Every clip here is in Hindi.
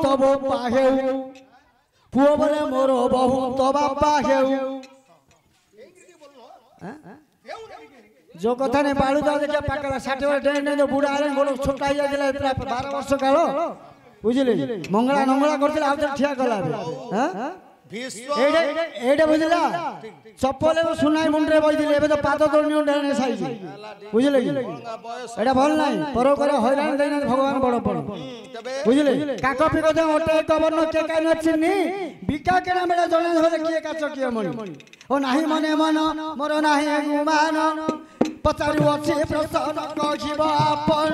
तो बापा हेउ पुओ बोले मोर बहु तो बापा हेउ जो कथा ने बालू जाओ देखा पाकला 60 वर्ष डेन जो बुढ़ा आरे गोड़ छोटा ही गेला 12 वर्ष काल बुझिले मंगला नंगला करथिला आ ठिया गला हां एडे बुझला चप्पल सुनाई मुंडरे बइदिले एबे तो पाद तोड़नी डेने साइज बुझिले एडा भल नाही पर करे हैरान देना भगवान बड़ पड़ बुझिले काको पिको दे ओटे कबरन के काई न चिन्नी बिका केना मेडा जने होले किए काच किए मणि ओ नाही मने मन मोर नाही गुमान पचारू अच्छे प्रसन्न कहिब आपण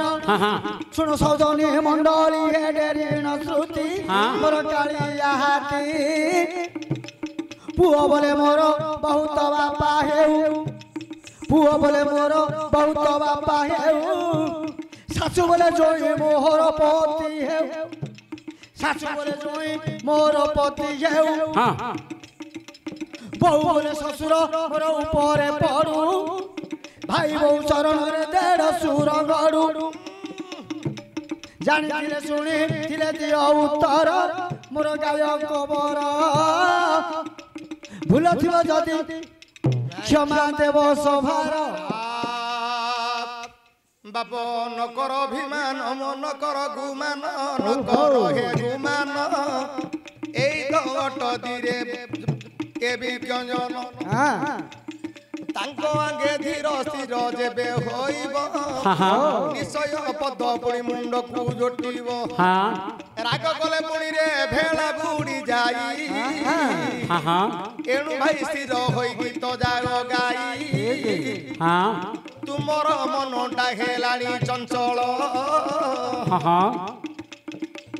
सुन सौजनी मंडली हेडेरी न श्रुति मोर कालिया हाथी पुओ बोले मोर बहुत बापा हेउ पुओ बोले मोर बहुत बापा हेउ सासु बोले जोई मोहर पति हेउ सासु बोले जोई मोर पति हेउ बहु बोले ससुर मोर ऊपर पड़ू भाई बहु चरण रे देढ़ सुर गड़ू जानी थिले सुनी थिले दियो उत्तर मोर गाय कबर भूल थिबो जदि क्षमा देव सभार बाप न कर अभिमान मन कर गुमान न कर हे गुमान एई दट दिरे केबी व्यंजन तांको आगे धीर स्थिर जेबे होइब निश्चय पद पुणी मुंड को जोटिब राग कले पुणी रे भेला बुड़ी जाई एणु भाई स्थिर होई गीत जाग गाई तुमर मनटा हेलाणी चंचल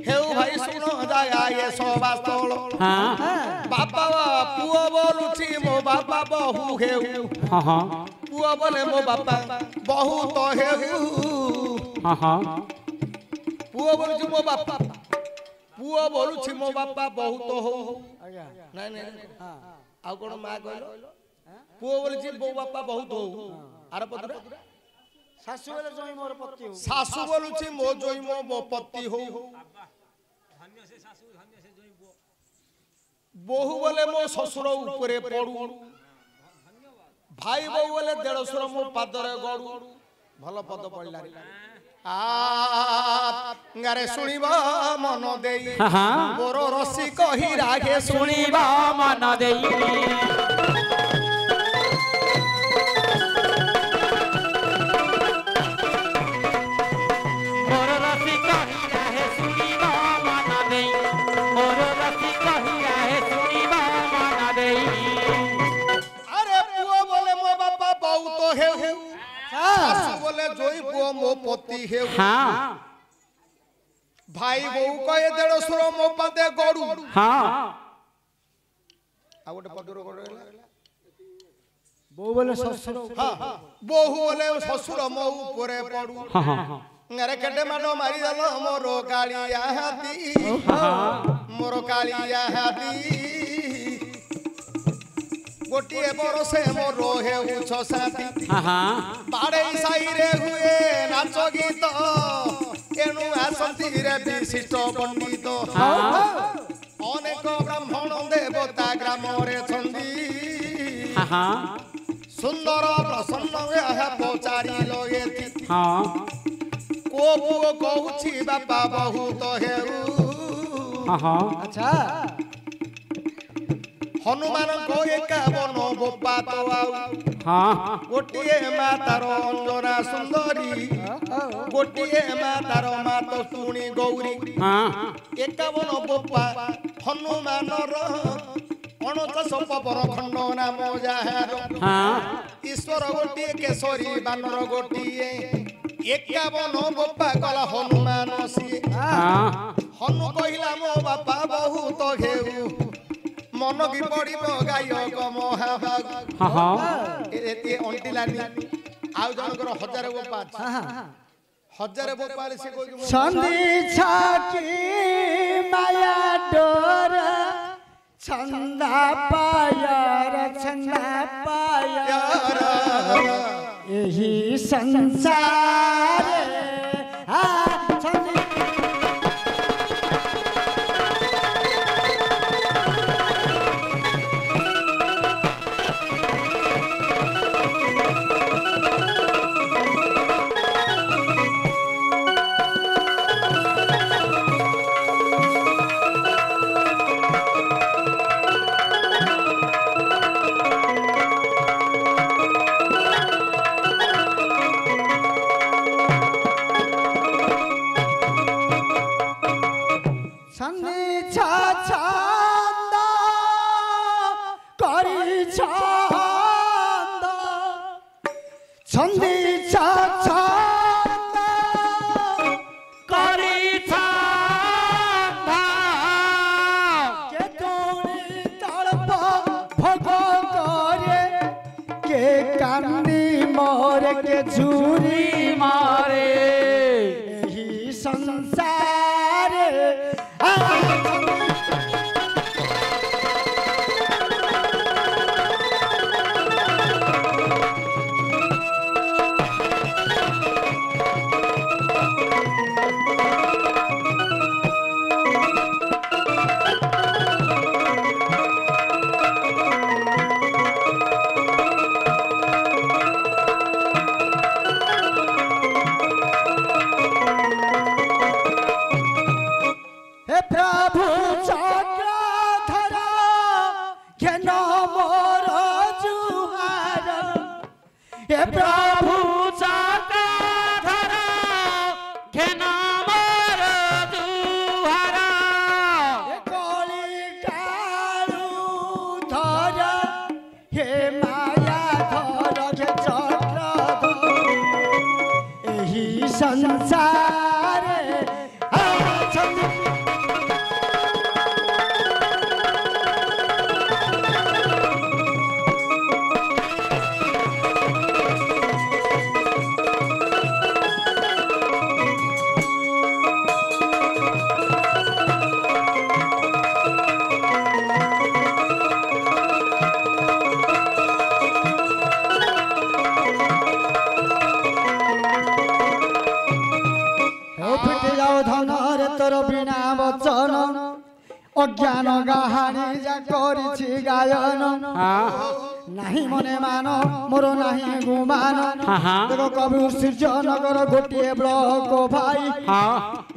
हेउ भाई सुनो जागा ये सभास्थल बापा पुओ बोलुछि मो बापा बहु हेउ पुओ बोले मो बापा बहु तो हेउ पुओ बोलुछि मो बापा पुओ बोलुछि मो बापा बहु तो हो नहीं नहीं आ कोन मा कहलो पुओ बोलुछि मो बापा बहुत हो आर पदरा सासु बोले जोई मोर पति हो सासु बोलुछि मो जोई मो पति हो बहु बोले मो ससुर ऊपरे पड़ू भाई बहु बोले देढ़सुर मो पादरे गड़ू भल पद पड़ला गारे सुनिबा मन देई मोर रसी कही रागे सुनिबा मन देई बोले जोई पुओ मो पति हेउ भाई बहु कहे देढ़सुर मो पादे गड़ू आ गोटे पदर बहु बोले ससुर बहु बोले ससुर मो ऊपरे पड़ू अरे केटे मानो मारी दलो मोर कालिया हाथी मोर कालिया हाथी गोटिए बरसे मोर हेउ छ साथी बाड़े साई रे हुए नाच गीत एनु आसंती रे विशिष्ट पंडित अनेक ब्राह्मण देवता ग्राम रे छंदी सुंदर प्रसन्न यह पचारी लगेती को पुओ कहूछि बापा बहुत हेउ अच्छा हनुमान को एकावन बोपा तो गोटिए मातार अंजना सुंदरी गोटिए मातार मात तुणी गौरी एकावन बोपा हनुमान अणचाश पवर खंड नाम जार ईश्वर गोटिए केशरी बानर गोटिए एकावन बोपा कला हनुमान सी हनु कहिला मो बापा बहुत घेऊ मन की पड़िब गायक महाभाग एते अंटिलानी आउ जनकर 1000 गोपा 1000 गोपा से कोइ संधि छाकी माया डोर छंदा पायर यही संसार सन्नी छा छंद करी छंद छंदी छा छंद करी छंद के तोड़ी तड़प भोग करे के कांदी मोर के झूरी मारे यही संसार हे प्रभु चक्रधर घेन मोर जुहार हे प्रभु चक्रधर घेन मोर जुहार हे कली कालू धर हे माया धर हे चक्रधर एही संसार धनर तोर बिना वचन अज्ञान गाहाणी जा करिछि गायन नाही मने मान मोर नाही गुमान देखो कवि सृजनगर गोटे ब्लॉक भाई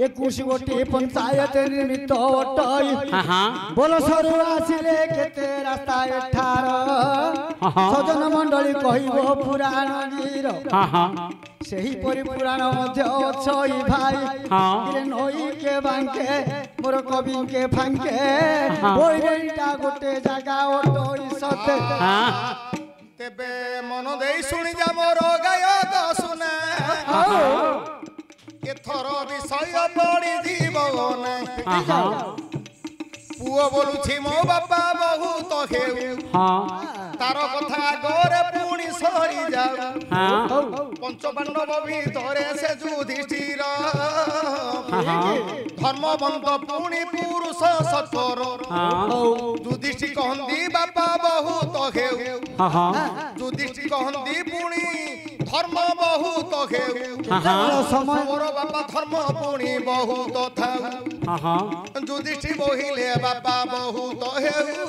21 गोटे पंचायत निर्मित अटई बोल सरू आसिले केते रास्ता एठार सजन मंडली कहिबो पुराण गिर सही परि पुराण मध्य अछई भाई किरे नई के बांके मोर कवि के फांके बोइरेटा गोटे जागा ओटई सते तेबे मन देई सुनि जा मोर गायक सुना के थर विषय पड़ी जीवन पुओ बोलुछि मो बापा बहुत हेउ तार कथा गोरे पुणी सरी जाऊ पंच पांडव भितरे से युधिष्ठिर धर्मवंत पुणी पुरुष सत्वर युधिष्ठिर कहंदी बापा बहुत हेउ युधिष्ठिर कहंदी पुणी धर्म बहुत हेउ मोर बापा धर्म पुणी बहुत थाउ युधिष्ठिर बोहिले बापा बहुत हेउ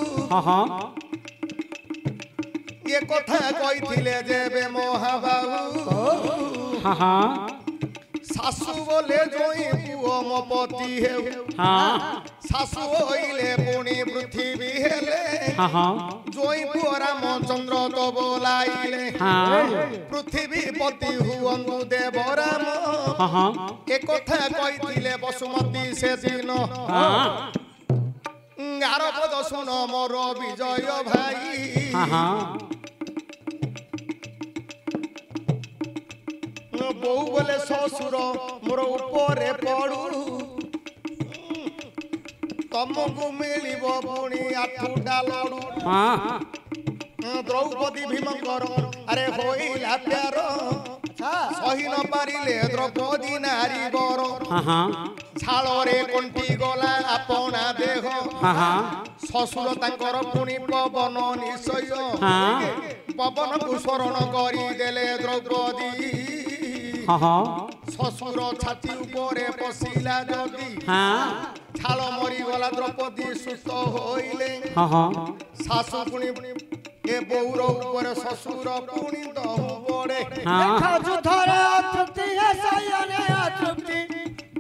ये कथा कहिथिले जेबे महाबाबू सासु बोले जोई पुओ मो पति हेउ सासु होइले पुणी पृथ्वी हेले जोई पुओ रामचंद्र तो बोलाइले पृथ्वी पति हुअनु देव राम ए कथा कहिथिले वसुमती से दिन आर पद सुन मोर विजय भाई बो बोले ससुर मोर ऊपर पड़ू तुमको मिलिब पुणी आठुटा लड़ू द्रौपदी भीमकर अरे होइला प्यार सही न पारिले द्रौपदी नारी बर छाड़े कंटी गला अपना देह शशुर तांकर पुणी पवन निश्चय पवन को शरण करदेले द्रौपदी शशुर छाती उपरे पशिला जदि छाल मरी गला द्रौपदी सुस्थ होइले सासु पुणी ए बौर ऊपर शशुर पुणी दहु पड़े देखा जुधरे अतृप्ति है सयने अतृप्ति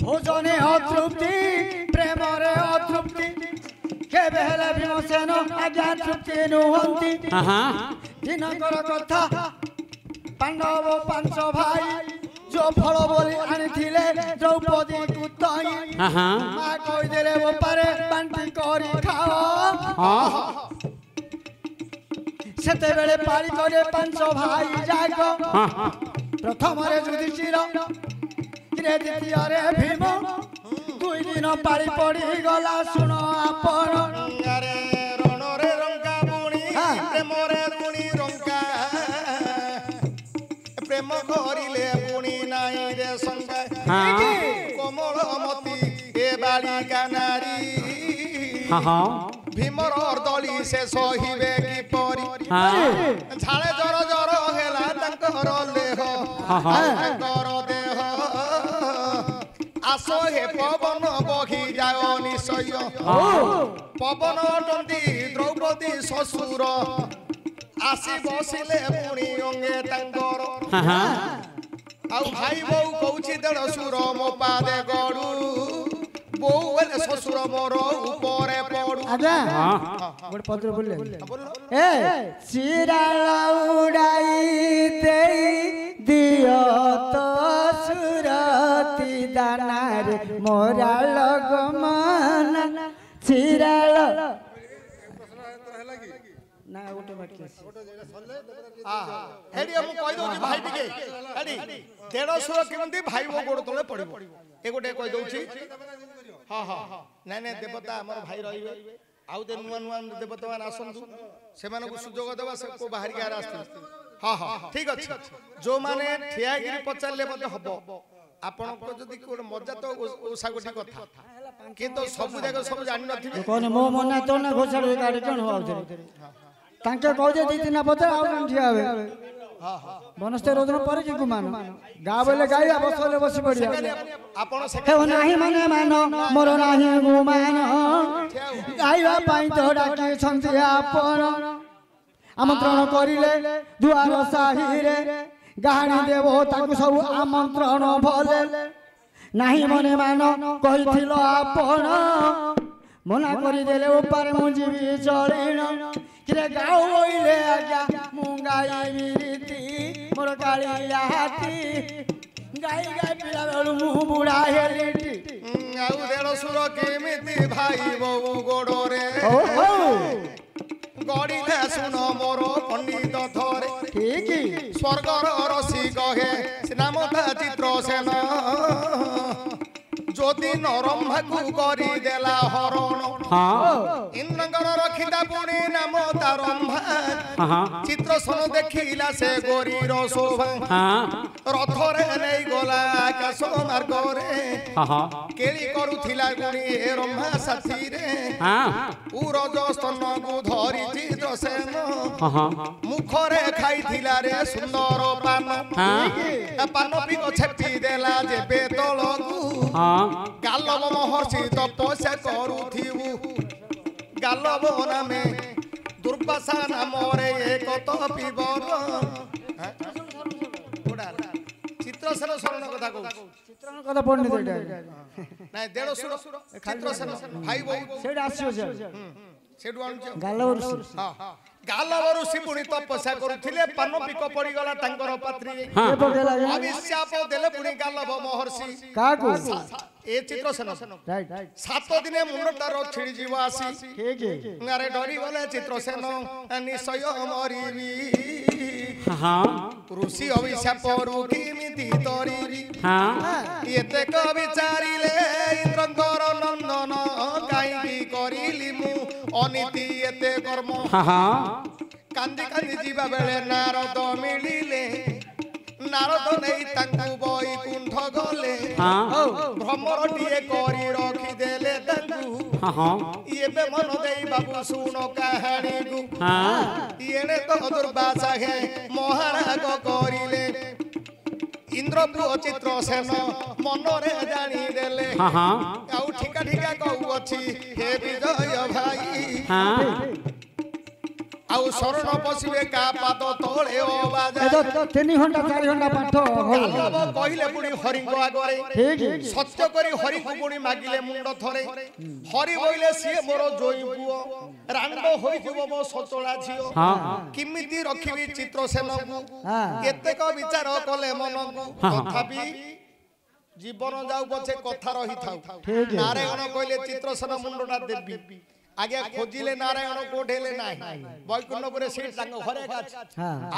भोजने अतृप्ति प्रेमरे अतृप्ति के बेहले भीमसेन आज्ञा तृप्ति नुहंती दिनकर कथा पांडव पांच भाई जो फल बोली आनिथिले द्रौपदी कुतई मा कहि देले बापारे बांटी करी खाओ सेते बेले पारी करे पांच भाई जाको प्रथम रे युधिष्ठिर किरे द्वितीय रे भीम दुई दिन पारी पड़ी गला सुनो आपण अरे रण रे रंका बुणी प्रेम रे रुणी रंका प्रेम करिले बुणी नाई रे संगा कोमलमती ए बालिका नारी भीमर अर्दली से सहिबे की परी झाले जर जर हेला तांकर देह तांकर देह आसो हे पवन बही जाओ निश्चय पवन अटंती द्रौपदी ससुर आसी बसिले पुणी अंगे तांकर आउ भाई बो कहूची देढ़सुर मो पादे गड़ू बो बेले ससुर मोर ऊपरे पड़ू आजा गोटे पत्र बोले ए चिराला उड़ाई देई दियो तो सुरती दाना रे मोरा लगमन चिराला ना गोटे बाकी हेडी हम कहि दोची भाई टिके हेडी देढ़सुर केमती भाई बो गोड़ तले पड़िबो ए गोटे कहि दोची हां हां नै नै देवता हमर भाई रहिबे आउ दे नुआ नुआ देवता मान आसंतु सेमान को सुजोग देबा से को बाहर के रास्ते हां हां ठीक अछि जो माने ठियागिरी पचारले मते हबो आपण को जदी को मजा तो ओसा गोटी कथा किंतु सब जगह सब जानि नथिबे कोन मो मना तो ना घोषाड़ गाड़ी कोन हो तांके कहजे दी दिन पते आउ न ठियावे हां हां बनस्ते रोदन पर जी गुमान गा बोले गाई बसले बसी पड़िया आपण से हे नाही माने मानो मोर नाही गुमान गाइबा पाई तो डाके छंती आपण आमंत्रण करिले दुआर साही रे गाणी देबो ताकू सब आमंत्रण भले नाही मने मानो कहिथिलो आपण मना करि देले ऊपर मुंजी भी चलेन किरे गाओ ओइले आज्ञा मुंगाई बिरीती मोर कालिया हाथी गाई गाई पिला बेलु मुंह बुढ़ा हेलिटी आउ देढ़सुर केमिति भाई बो गोड़ रे गड़िले सुन मोर पंडित थरे ठीक स्वर्गर रसी कहे नाम चित्रसेन ज्योति नरम्भा को करी देला हरण इंद्रंगर रखिता पुणी नाम तारम्भा चित्रसेन देखिला से गोरीर शोभा रथरे नहीं गला आकाश मार्ग रे केली करुथिला गुणी रम्भा साथी रे उरज स्तन को धरी चित्रसेन मुखरे खाइथिला रे सुंदर पान पान पिक छेपी देला जेबे तलकू गालव महर्षि तपस्या करुथिबु गालव नामे दुर्वासा नाम रे एक तपिबर चित्रसेन शरण कथा कहू चित्रण कथा पढ़नी देटा नाही देढ़सुर चित्रसेन भाई बो सेडा आसियो सेडु आनु गालव ऋषि हां गालव ऋषि पुणी तपस्या करुथिले पान पिक पड़ी गला तांकर पात्री के पकेला अभिशाप देले पुणी गालव महर्षि काकू ए चित्रसेन राइट 7 दिने मुंडटार छिड़ी जीव आसी ठीक अरे डरी गले चित्रसेन निश्चय मरिबी ऋषि अभिशाप रु किमिति तरिबी एते क विचारिले इंद्रंकर नंदन काई करिली मु अनीति एते कर्म कांदी कांदी जीवा बेले नारद मिलिले नारद नहीं तांकु बैकुंठ गले भ्रमर टिए करी रखी देले तांकु एबे मन देई बाबू सुनो कहानी को एने तो दुर्वासा है महाराज करिले इंद्रपुर चित्रसेन मनरे जानी देले आउ ठिका ठिका कहू अछि हे विजय भाई ଆଉ ଶରଣ ପଶିବେ କା ପାଦ ତଳେ ଅବାଜା ଏ ତ 3 ଘଣ୍ଟା 4 ଘଣ୍ଟା ପାଠ ଗାଲବ କହିଲେ ପୁଣି ହରିଙ୍କ ଆଗରେ ଠିକ ସତ୍ୟ କରି ହରିଙ୍କୁ ପୁଣି ମାଗିଲେ ମୁଣ୍ଡ ଥରେ ହରି ବୋଇଲେ ସିଏ ମୋର ଜୋଇ ପୁଅ ରାଣ୍ଡ ହୋଇଯିବ ମୋ ସଚଳା ଝିଅ କେମିତି ରଖିବି ଚିତ୍ରସେନକୁ କେତେକ ବିଚାର କଲେ ମନକୁ ତଥାପି ଜୀବନ ଯାଉ ପଛେ କଥା ରହିଥାଉ ନାରାୟଣ କହିଲେ ଚିତ୍ରସେନ ମୁଣ୍ଡଟା ଦେବି ଆଜ୍ଞା ଖୋଜିଲେ ନାରାୟଣ କୋଉଠି ହେଲେ ନାହିଁ ବୈକୁଣ୍ଠପୁରେ ସେଠି ତାଙ୍କ ଘରେ ଅଛି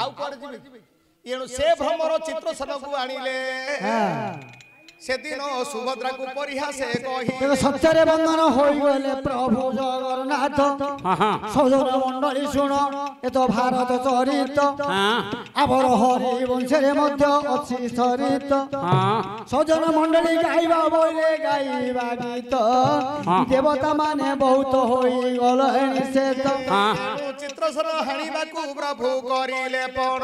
ଆଉ କୁଆଡେ ଯିବେ ଏଣୁ ସେ ଭ୍ରମର ଚିତ୍ରସେନକୁ ଆଣିଲେ ସେଦିନ ସୁଭଦ୍ରାକୁ ପରିହାସେ କହି ସତ୍ୟରେ ବନ୍ଦନ ହୋଇଗଲେ ପ୍ରଭୁ ଜଗନ୍ନାଥ ସଜନ ମଣ୍ଡଳୀ ଶୁଣ ଏ ତ ଭାରତ ଚରିତ ଆମର ହରି ବଂଶରେ ମଧ୍ୟ ଅଛି ଚରିତ ସଜନ ମଣ୍ଡଳୀ ଗାଇବା ବୋଇଲେ ଗାଇବା ଗୀତ ଦେବତା ମାନେ ବହୁତ ହୋଇଗଲେଣି ସେ ତ ଚିତ୍ରସେନ ହାଣିବାକୁ ପ୍ରଭୁ କରିଲେ ପଣ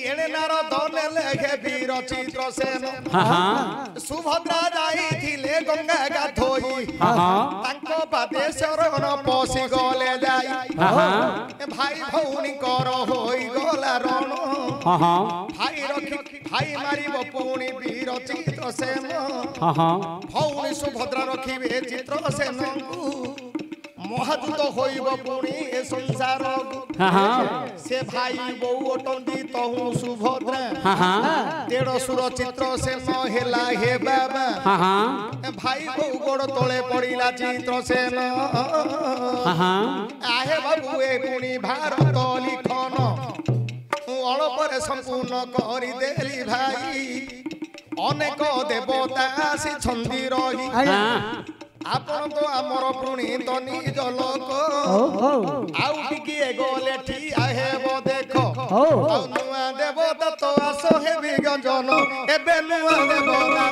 ଏଣେ ନାରଦ ନେଲେ ବୀର ଚିତ୍ରସେନ ସୁଭଦ୍ରା ଯାଇଥିଲେ ଗଙ୍ଗା ଗାଧୋଇ ତାଙ୍କ ପାଦେ ଶରଣ ପଶି ଗଲେ ଯାଇ ଭାଇ ଭଉଣୀଙ୍କର ହୋଇଗଲା ରଣ ଭାଇ ମାରିବ ପୁଣି ବୀର ଚିତ୍ରସେନ ଭଉଣୀ ସୁଭଦ୍ରା ରଖିବେ ଚିତ୍ରସେନଙ୍କୁ ମହାଦୂତ ହୋଇବ ପୁଣି ଏ ସଂସାର ସେ ଭାଇ ବୋଉ ଅଟନ୍ତି ତହୁ ସୁଭଦ୍ରା ଦେଢ଼ଶୁର ଚିତ୍ରସେନ ହେଲା ହେ ବାବା ଭାଇ ବୋଉ ଗୋଡ଼ ତଳେ ପଡ଼ିଲା ଚିତ୍ରସେନ ଆହେ ବାବୁ ଏ ପୁଣି ଭାରତ ଲିଖନ ଅଳପରେ ସମ୍ପୂର୍ଣ୍ଣ କରିଦେଲି ଭାଇ ଅନେକ ଦେବତା ଆସିଛନ୍ତି ରହି ଆପଣ ତ ଆମର ପୁଣି ତ ନିଜ ଲୋକ ଆଉ ଟିକିଏ ଗଲେ ଠିଆ ହେବ ଦେଖ ଆଉ ନୂଆ ଦେବତା ତ ଆସ ହେବି ଗଞ୍ଜନ ଏବେ ନୂଆ ଦେବତା